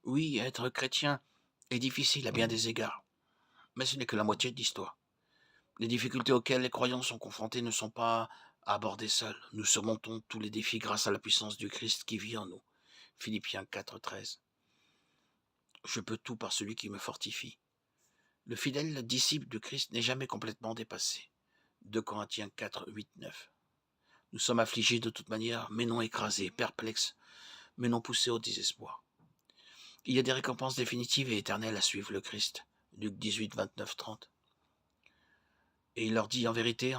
Oui, être chrétien est difficile à bien des égards, mais ce n'est que la moitié de l'histoire. Les difficultés auxquelles les croyants sont confrontés ne sont pas à aborder seuls. Nous surmontons tous les défis grâce à la puissance du Christ qui vit en nous. Philippiens 4,13. Je peux tout par celui qui me fortifie. Le fidèle disciple du Christ n'est jamais complètement dépassé. 2 Corinthiens 4, 8, 9. Nous sommes affligés de toute manière, mais non écrasés, perplexes, mais non poussés au désespoir. Il y a des récompenses définitives et éternelles à suivre le Christ. Luc 18, 29, 30. Et il leur dit, en vérité,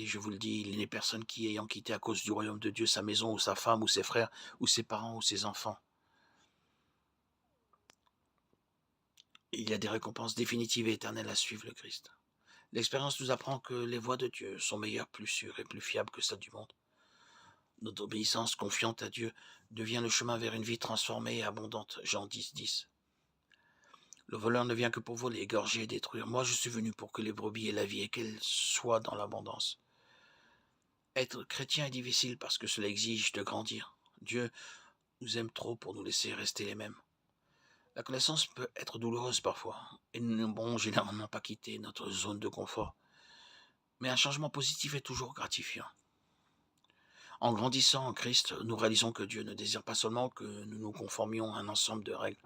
je vous le dis, il n'est personne qui, ayant quitté à cause du royaume de Dieu sa maison, ou sa femme, ou ses frères, ou ses parents, ou ses enfants. Il y a des récompenses définitives et éternelles à suivre le Christ. L'expérience nous apprend que les voies de Dieu sont meilleures, plus sûres et plus fiables que celles du monde. Notre obéissance confiante à Dieu devient le chemin vers une vie transformée et abondante. Jean 10, 10. Le voleur ne vient que pour voler, égorger et détruire. Moi, je suis venu pour que les brebis aient la vie et qu'elles soient dans l'abondance. Être chrétien est difficile parce que cela exige de grandir. Dieu nous aime trop pour nous laisser rester les mêmes. La connaissance peut être douloureuse parfois, et nous n'aimons généralement pas quitter notre zone de confort. Mais un changement positif est toujours gratifiant. En grandissant en Christ, nous réalisons que Dieu ne désire pas seulement que nous nous conformions à un ensemble de règles.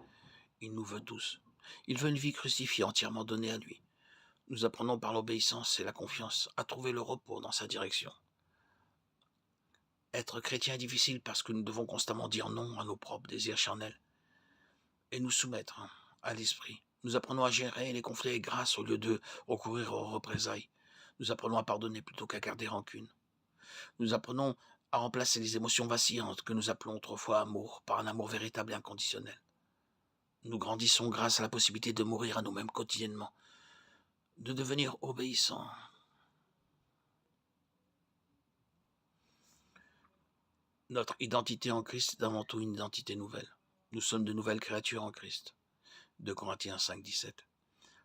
Il nous veut tous. Il veut une vie crucifiée, entièrement donnée à lui. Nous apprenons par l'obéissance et la confiance à trouver le repos dans sa direction. Être chrétien est difficile parce que nous devons constamment dire non à nos propres désirs charnels et nous soumettre à l'esprit. Nous apprenons à gérer les conflits grâce au lieu de recourir aux représailles. Nous apprenons à pardonner plutôt qu'à garder rancune. Nous apprenons à remplacer les émotions vacillantes que nous appelons autrefois amour par un amour véritable et inconditionnel. Nous grandissons grâce à la possibilité de mourir à nous-mêmes quotidiennement, de devenir obéissants. Notre identité en Christ est avant tout une identité nouvelle. Nous sommes de nouvelles créatures en Christ. 2 Corinthiens 5, 17.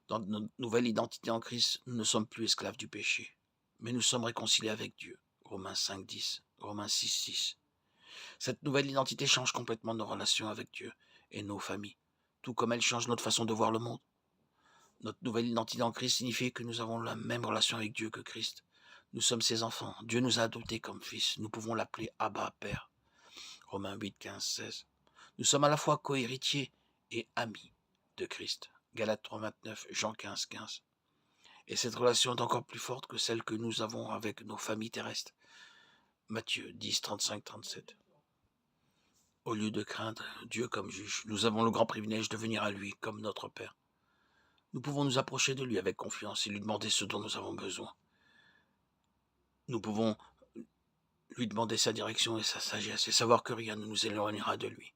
Dans notre nouvelle identité en Christ, nous ne sommes plus esclaves du péché, mais nous sommes réconciliés avec Dieu. Romains 5, 10, Romains 6, 6. Cette nouvelle identité change complètement nos relations avec Dieu et nos familles, tout comme elle change notre façon de voir le monde. Notre nouvelle identité en Christ signifie que nous avons la même relation avec Dieu que Christ. Nous sommes ses enfants. Dieu nous a adoptés comme fils. Nous pouvons l'appeler Abba, Père. Romains 8, 15, 16. Nous sommes à la fois co-héritiers et amis de Christ. Galates 3, 29, Jean 15, 15. Et cette relation est encore plus forte que celle que nous avons avec nos familles terrestres. Matthieu 10, 35, 37. Au lieu de craindre Dieu comme juge, nous avons le grand privilège de venir à lui comme notre Père. Nous pouvons nous approcher de lui avec confiance et lui demander ce dont nous avons besoin. Nous pouvons lui demander sa direction et sa sagesse et savoir que rien ne nous éloignera de lui.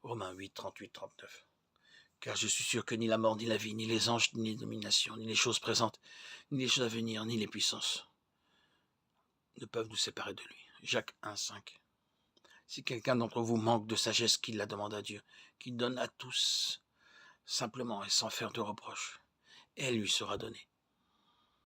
Romains 8, 38, 39. Car je suis sûr que ni la mort, ni la vie, ni les anges, ni les dominations, ni les choses présentes, ni les choses à venir, ni les puissances ne peuvent nous séparer de lui. Jacques 1, 5. Si quelqu'un d'entre vous manque de sagesse, qu'il la demande à Dieu, qu'il donne à tous, simplement et sans faire de reproches, et elle lui sera donnée.